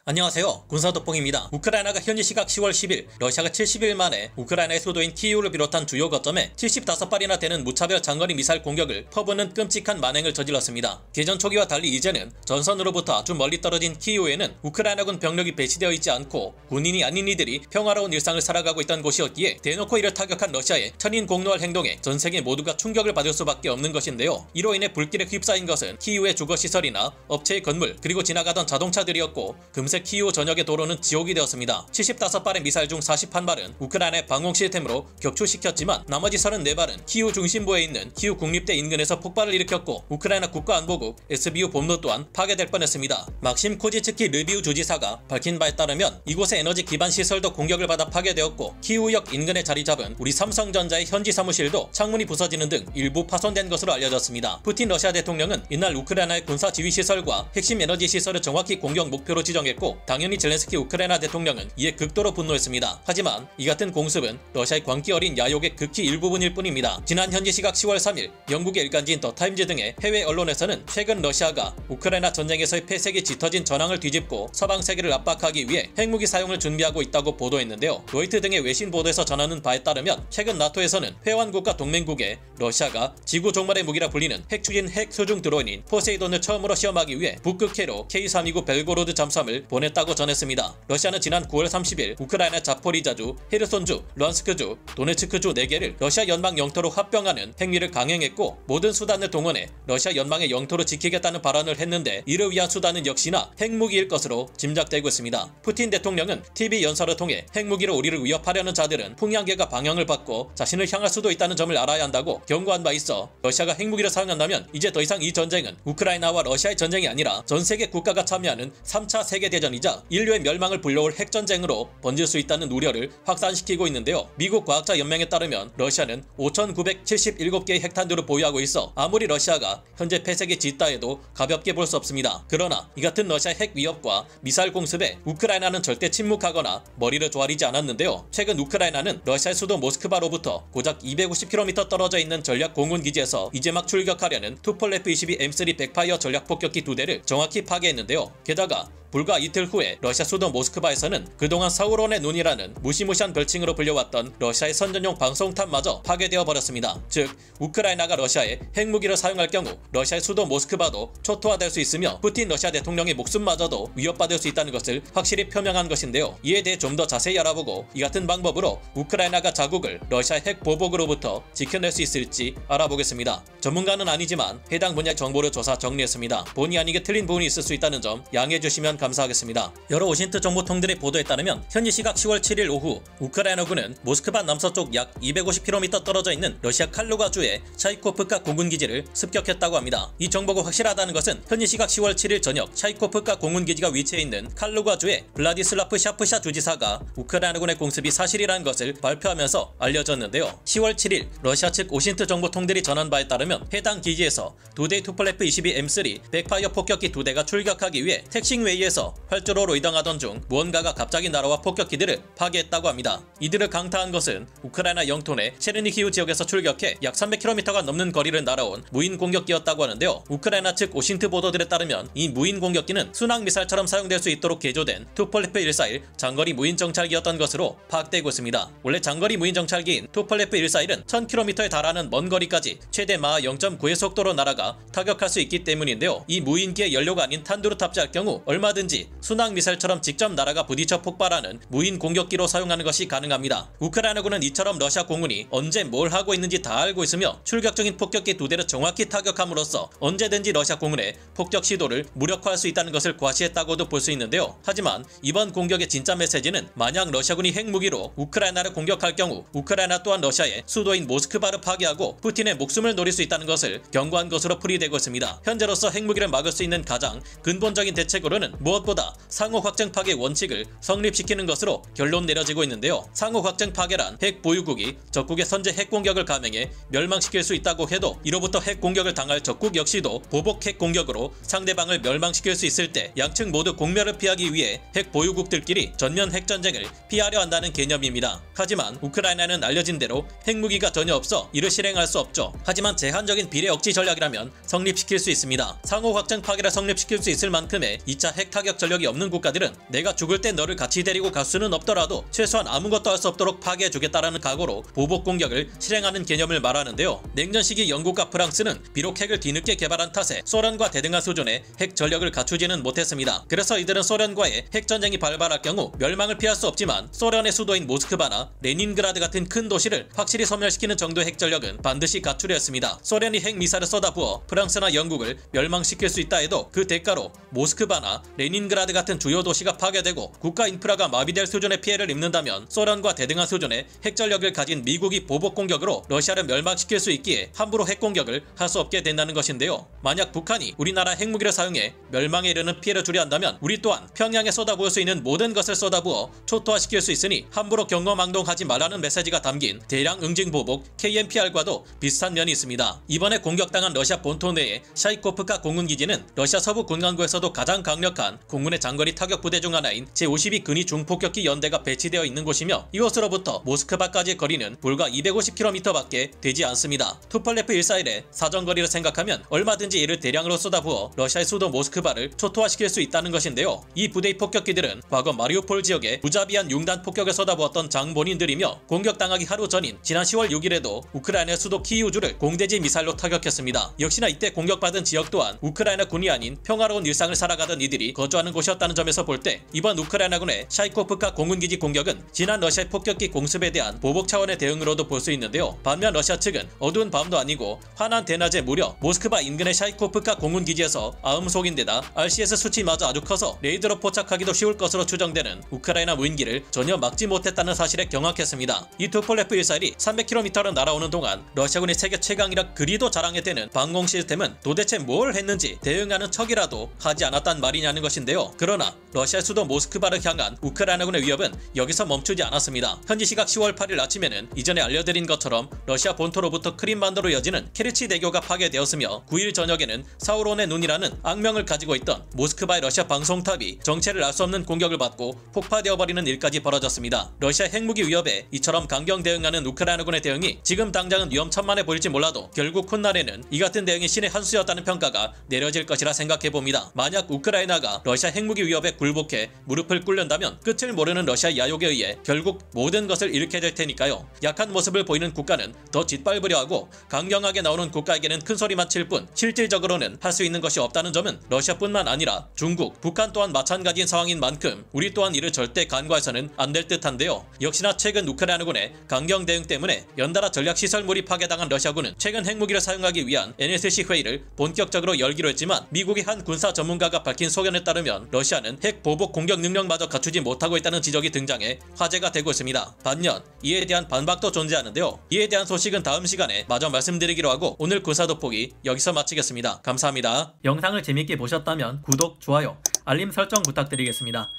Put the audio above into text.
안녕하세요. 군사도뽕입니다. 우크라이나가 현지 시각 10월 10일 러시아가 70일 만에 우크라이나의 수도인 키이우를 비롯한 주요 거점에 75발이나 되는 무차별 장거리 미사일 공격을 퍼붓는 끔찍한 만행을 저질렀습니다. 개전 초기와 달리 이제는 전선으로부터 아주 멀리 떨어진 키이우에는 우크라이나군 병력이 배치되어 있지 않고 군인이 아닌 이들이 평화로운 일상을 살아가고 있던 곳이었기에 대놓고 이를 타격한 러시아의 천인 공노할 행동에 전 세계 모두가 충격을 받을 수밖에 없는 것인데요. 이로 인해 불길에 휩싸인 것은 키이우의 주거시설이나 업체의 건물 그리고 지나가던 자동차들이었고 금세 키이우 전역의 도로는 지옥이 되었습니다. 75발의 미사일 중 41발은 우크라이나의 방공 시스템으로 격추시켰지만 나머지 34발은 키이우 중심부에 있는 키이우 국립대 인근에서 폭발을 일으켰고 우크라이나 국가안보국 SBU 본부 또한 파괴될 뻔했습니다. 막심 코지츠키 르비우 주지사가 밝힌 바에 따르면 이곳의 에너지 기반 시설도 공격을 받아 파괴되었고 키이우역 인근에 자리 잡은 우리 삼성전자의 현지 사무실도 창문이 부서지는 등 일부 파손된 것으로 알려졌습니다. 푸틴 러시아 대통령은 이날 우크라이나의 군사 지휘 시설과 핵심 에너지 시설을 정확히 공격 목표로 지정했고 당연히 젤렌스키 우크라이나 대통령은 이에 극도로 분노했습니다. 하지만 이 같은 공습은 러시아의 광기 어린 야욕의 극히 일부분일 뿐입니다. 지난 현지 시각 10월 3일 영국의 일간지인 더 타임즈 등의 해외 언론에서는 최근 러시아가 우크라이나 전쟁에서의 패색이 짙어진 전황을 뒤집고 서방 세계를 압박하기 위해 핵무기 사용을 준비하고 있다고 보도했는데요. 로이터 등의 외신 보도에서 전하는 바에 따르면 최근 나토에서는 회원국과 동맹국에 러시아가 지구 종말의 무기라 불리는 핵추진 핵 수중 드론인 포세이돈을 처음으로 시험하기 위해 북극해로 K329 벨고로드 잠수함을 보냈다고 전했습니다. 러시아는 지난 9월 30일 우크라이나 자포리자주, 헤르손주, 루안스크주, 도네츠크주 4개를 러시아 연방 영토로 합병하는 행위를 강행했고 모든 수단을 동원해 러시아 연방의 영토를 지키겠다는 발언을 했는데 이를 위한 수단은 역시나 핵무기일 것으로 짐작되고 있습니다. 푸틴 대통령은 TV 연설을 통해 핵무기로 우리를 위협하려는 자들은 풍향계가 방향을 바꿔 자신을 향할 수도 있다는 점을 알아야 한다고 경고한 바 있어 러시아가 핵무기를 사용한다면 이제 더 이상 이 전쟁은 우크라이나와 러시아의 전쟁이 아니라 전 세계 국가가 참여하는 3차 세계대전이자 인류의 멸망을 불러올 핵전쟁으로 번질 수 있다는 우려를 확산시키고 있는데요. 미국 과학자 연맹에 따르면 러시아는 5,977개의 핵탄두를 보유하고 있어 아무리 러시아가 현재 패색이 짙다 해도 가볍게 볼 수 없습니다. 그러나 이 같은 러시아의 핵 위협과 미사일 공습에 우크라이나는 절대 침묵하거나 머리를 조아리지 않았는데요. 최근 우크라이나는 러시아의 수도 모스크바로부터 고작 250km 떨어져 있는 전략 공군기지에서 이제 막 출격하려는 투폴레프 22 M3 백파이어 전략 폭격기 2대를 정확히 파괴했는데요. 게다가 불과 이틀 후에 러시아 수도 모스크바에서는 그동안 사우론의 눈이라는 무시무시한 별칭으로 불려왔던 러시아의 선전용 방송탑마저 파괴되어 버렸습니다. 즉 우크라이나가 러시아에 핵무기를 사용할 경우 러시아의 수도 모스크바도 초토화될 수 있으며 푸틴 러시아 대통령의 목숨마저도 위협받을 수 있다는 것을 확실히 표명한 것인데요. 이에 대해 좀 더 자세히 알아보고 이 같은 방법으로 우크라이나가 자국을 러시아의 핵 보복으로부터 지켜낼 수 있을지 알아보겠습니다. 전문가는 아니지만 해당 분야의 정보를 조사 정리했습니다. 본의 아니게 틀린 부분이 있을 수 있다는 점 양해해 주시면 감사하겠습니다. 여러 오신트 정보통들의 보도에 따르면 현지 시각 10월 7일 오후 우크라이나군은 모스크바 남서쪽 약 250km 떨어져 있는 러시아 칼루가주의 차이코프카 공군기지를 습격했다고 합니다. 이 정보가 확실하다는 것은 현지 시각 10월 7일 저녁 차이코프카 공군기지가 위치해 있는 칼루가주의 블라디슬라프 샤프샤 주지사가 우크라이나군의 공습이 사실이라는 것을 발표하면서 알려졌는데요. 10월 7일 러시아 측 오신트 정보통들이 전한 바에 따르면 해당 기지에서 2대의 투폴레프 22 M3 백파이어 폭격기 2대가 출격하기 위해 택싱웨이에서 활주로로 이동하던 중 무언가가 갑자기 날아와 폭격기들을 파괴했다고 합니다. 이들을 강타한 것은 우크라이나 영토 내 체르니히우 지역에서 출격해 약 300km가 넘는 거리를 날아온 무인 공격기였다고 하는데요. 우크라이나 측 오신트 보도들에 따르면 이 무인 공격기는 순항미사일처럼 사용될 수 있도록 개조된 투폴레프 141 장거리 무인 정찰기였던 것으로 파악되고 있습니다. 원래 장거리 무인 정찰기인 투폴레프 141은 1000km에 달하는 먼 거리까지 최대 마하 0.9의 속도로 날아가 타격할 수 있기 때문인데요. 이 무인기의 연료가 아닌 탄두를 탑재할 경우 얼마든지 순항미사일처럼 직접 날아가 부딪혀 폭발하는 무인 공격기로 사용하는 것이 가능합니다. 우크라이나군은 이처럼 러시아 공군이 언제 뭘 하고 있는지 다 알고 있으며 출격 중인 폭격기 2대를 정확히 타격함으로써 언제든지 러시아 공군의 폭격 시도를 무력화할 수 있다는 것을 과시했다고도 볼 수 있는데요. 하지만 이번 공격의 진짜 메시지는 만약 러시아군이 핵무기로 우크라이나를 공격할 경우 우크라이나 또한 러시아의 수도인 모스크바를 파괴하고 푸틴의 목숨을 노릴 수 있다는 것을 경고한 것으로 풀이되고 있습니다. 현재로서 핵무기를 막을 수 있는 가장 근본적인 대책으로는 무엇보다 상호 확정 파괴 원칙을 성립시키는 것으로 결론 내려지고 있는데요. 상호 확정 파괴란 핵 보유국이 적국의 선제 핵 공격을 감행해 멸망시킬 수 있다고 해도 이로부터 핵 공격을 당할 적국 역시도 보복 핵 공격으로 상대방을 멸망시킬 수 있을 때 양측 모두 공멸을 피하기 위해 핵 보유국들끼리 전면 핵전쟁을 피하려 한다는 개념입니다. 하지만 우크라이나는 알려진 대로 핵무기가 전혀 없어 이를 실행할 수 없죠. 하지만 제한적인 비례 억지 전략이라면 성립시킬 수 있습니다. 상호 확정 파괴를 성립시킬 수 있을 만큼의 2차 핵 핵타격 전력이 없는 국가들은 내가 죽을 때 너를 같이 데리고 갈 수는 없더라도 최소한 아무것도 할 수 없도록 파괴해주겠다라는 각오로 보복 공격을 실행하는 개념을 말하는데요. 냉전 시기 영국과 프랑스는 비록 핵을 뒤늦게 개발한 탓에 소련과 대등한 수준의 핵 전력을 갖추지는 못했습니다. 그래서 이들은 소련과의 핵전쟁이 발발할 경우 멸망을 피할 수 없지만 소련의 수도인 모스크바나 레닌그라드 같은 큰 도시를 확실히 소멸시키는 정도의 핵전력은 반드시 갖추려 했습니다. 소련이 핵미사를 쏟아부어 프랑스나 영국을 멸망시킬 수 있다 해도 그 대가로 모스크바나 레닌그라드 같은 주요 도시가 파괴되고 국가 인프라가 마비될 수준의 피해를 입는다면 소련과 대등한 수준의 핵전력을 가진 미국이 보복 공격으로 러시아를 멸망시킬 수 있기에 함부로 핵공격을 할 수 없게 된다는 것인데요. 만약 북한이 우리나라 핵무기를 사용해 멸망에 이르는 피해를 주려 한다면 우리 또한 평양에 쏟아부을 수 있는 모든 것을 쏟아부어 초토화시킬 수 있으니 함부로 경거망동하지 말라는 메시지가 담긴 대량 응징 보복 KNPR과도 비슷한 면이 있습니다. 이번에 공격당한 러시아 본토 내의 샤이코프카 공군기지는 러시아 서부 군간구에서도 가장 강력한 공군의 장거리 타격 부대 중 하나인 제52 근위 중폭격기 연대가 배치되어 있는 곳이며 이곳으로부터 모스크바까지의 거리는 불과 250km밖에 되지 않습니다. 투폴레프 141의 사정거리를 생각하면 얼마든지 이를 대량으로 쏟아부어 러시아의 수도 모스크바를 초토화시킬 수 있다는 것인데요. 이 부대의 폭격기들은 과거 마리우폴 지역에 무자비한 융단 폭격을 쏟아부었던 장본인들이며 공격당하기 하루 전인 지난 10월 6일에도 우크라이나 수도 키이우주를 공대지 미사일로 타격했습니다. 역시나 이때 공격받은 지역 또한 우크라이나 군이 아닌 평화로운 일상을 살아가던 이들이 거주하는 곳이었다는 점에서 볼 때 이번 우크라이나군의 샤이코프카 공군기지 공격은 지난 러시아의 폭격기 공습에 대한 보복 차원의 대응으로도 볼 수 있는데요. 반면 러시아 측은 어두운 밤도 아니고 환한 대낮에 무려 모스크바 인근의 샤이코프카 공군기지에서 아음속인데다 RCS 수치마저 아주 커서 레이더로 포착하기도 쉬울 것으로 추정되는 우크라이나 무인기를 전혀 막지 못했다는 사실에 경악했습니다. 이 투폴레프 141이 300km로 날아오는 동안 러시아군이 세계 최강이라 그리도 자랑해대는 방공 시스템은 도대체 뭘 했는지 대응하는 척이라도 하지 않았단 말이냐는 것인데요. 그러나 러시아 수도 모스크바를 향한 우크라이나군의 위협은 여기서 멈추지 않았습니다. 현지 시각 10월 8일 아침에는 이전에 알려드린 것처럼 러시아 본토로부터 크림반도로 이어지는 케르치 대교가 파괴되었으며 9일 저녁에는 사우론의 눈이라는 악명을 가지고 있던 모스크바의 러시아 방송탑이 정체를 알 수 없는 공격을 받고 폭파되어버리는 일까지 벌어졌습니다. 러시아 핵무기 위협에 이처럼 강경 대응하는 우크라이나군의 대응이 지금 당장은 위험천만해 보일지 몰라도 결국 훗날에는 이 같은 대응이 신의 한 수였다는 평가가 내려질 것이라 생각해봅니다. 만약 우크라이나가 러시아 핵무기 위협에 굴복해 무릎을 꿇는다면 끝을 모르는 러시아 야욕에 의해 결국 모든 것을 잃게 될 테니까요. 약한 모습을 보이는 국가는 더 짓밟으려 하고 강경하게 나오는 국가에게는 큰 소리만 칠 뿐 실질적으로는 할 수 있는 것이 없다는 점은 러시아뿐만 아니라 중국, 북한 또한 마찬가지인 상황인 만큼 우리 또한 이를 절대 간과해서는 안 될 듯한데요. 역시나 최근 우크라이나군의 강경 대응 때문에 연달아 전략시설물이 파괴당한 러시아군은 최근 핵무기를 사용하기 위한 NSC 회의를 본격적으로 열기로 했지만 미국의 한 군사 전문가가 밝힌 소견에 따르면 러시아는 핵 보복 공격 능력마저 갖추지 못하고 있다는 지적이 등장해 화제가 되고 있습니다. 반면 이에 대한 반박도 존재하는데요. 이에 대한 소식은 다음 시간에 마저 말씀드리기로 하고 오늘 군사 돋보기 여기서 마치겠습니다. 감사합니다. 영상을 재밌게 보셨다면 구독, 좋아요, 알림 설정 부탁드리겠습니다.